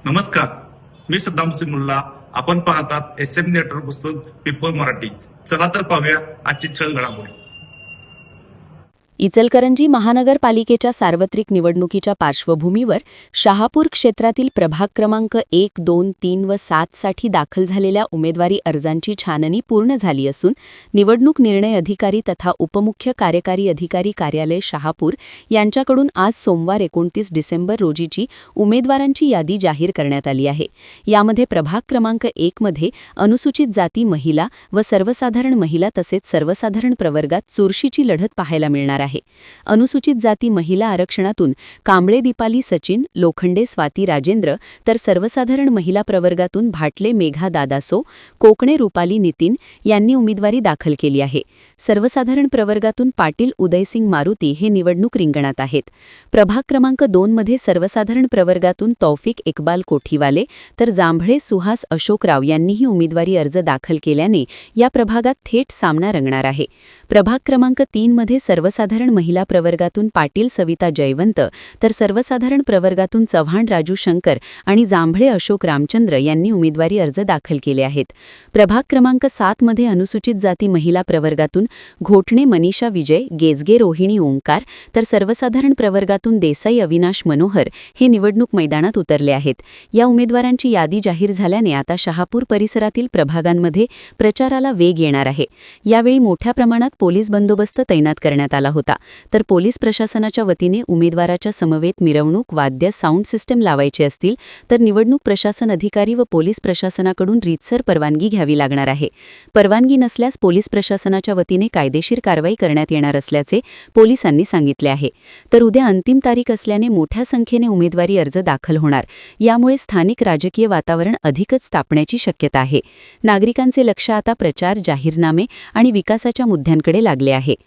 नमस्कार, मी सद्दाम हुसेन मुल्ला. आपण पाहतात SM नेटवर्क पुस्तक पीपल मराठी. चला तर पाहूया आजची ठळक घडामोडी. इचलकरंजी महानगरपालिकेच्या सार्वत्रिक निवडणुकीच्या पार्श्वभूमीवर शहापूर क्षेत्रातील प्रभाग क्रमांक 1, 2, 3 व 7 साठी दाखल झालेल्या उमेदवारी अर्जांची छाननी पूर्ण झाली असून निवडणूक निर्णय अधिकारी तथा उपमुख्य कार्यकारी अधिकारी कार्यालय शहापूर यांच्याकडून आज सोमवार 29 डिसेंबर रोजीची उमेदवारांची यादी जाहीर करण्यात आली आहे. यामध्ये प्रभाग क्रमांक 1 मध्ये अनुसूचित जाती महिला व सर्वसाधारण महिला तसेच सर्वसाधारण प्रवर्गात चुरशीची लढत पाहायला मिळणार आहे. अनुसूचित जाती महिला आरक्षणातून कांबळे दीपाली सचिन, लोखंडे स्वाती राजेंद्र, तर सर्वसाधारण महिला प्रवर्गातून भाटले मेघा दादासो, कोकणे रुपाली नितीन यांनी उमेदवारी दाखल केली आहे. सर्वसाधारण प्रवर्गातून पाटील उदयसिंग मारुती हे निवडणूक रिंगणात आहेत. प्रभाग क्रमांक 2 मध्ये सर्वसाधारण प्रवर्गातून तौफिक इक्बाल कोठीवाले तर जांभळे सुहास अशोकराव यांनीही उमेदवारी अर्ज दाखल केल्याने या प्रभागात थेट सामना रंगणार आहे. प्रभाग क्रमांक 3 मध्ये सर्वसाधारण महिला प्रवर्गातून पाटील सविता जयवंत तर सर्वसाधारण प्रवर्गातून चव्हाण राजू शंकर आणि जांभळे अशोक रामचंद्र यांनी उमेदवारी अर्ज दाखल केले आहेत. प्रभाग क्रमांक 7 मध्ये अनुसूचित जाती महिला प्रवर्गातून घोटणे मनीषा विजय, गेजगे रोहिणी ओंकार तर सर्वसाधारण प्रवर्गातून देसाई अविनाश मनोहर हे निवडणूक मैदानात उतरले आहेत. या उमेदवारांची यादी जाहीर झाल्याने आता शहापूर परिसरातील प्रभागांमध्ये प्रचाराला वेग येणार आहे. यावेळी मोठ्या प्रमाणात पोलीस बंदोबस्त तैनात करण्यात आला होता. तर पोलीस प्रशासनाच्या वतीने उमेदवाराच्या समवेत मिरवणूक, वाद्य, साऊंड सिस्टम लावायचे असतील तर निवडणूक प्रशासन अधिकारी व पोलीस प्रशासनाकडून रीतसर परवानगी घ्यावी लागणार आहे. परवानगी नसल्यास पोलीस प्रशासनाच्या वतीने कायदेशीर कारवाई करण्यात येणार असल्याचे पोलिसांनी सांगितले आहे. तर उद्या अंतिम तारीख असल्याने मोठ्या संख्येने उमेदवारी अर्ज दाखल होणार. यामुळे स्थानिक राजकीय वातावरण अधिकच तापण्याची शक्यता आहे. नागरिकांचे लक्ष आता प्रचार, जाहीरनामे आणि विकासाच्या मुद्द्यांकडे लागले आहे.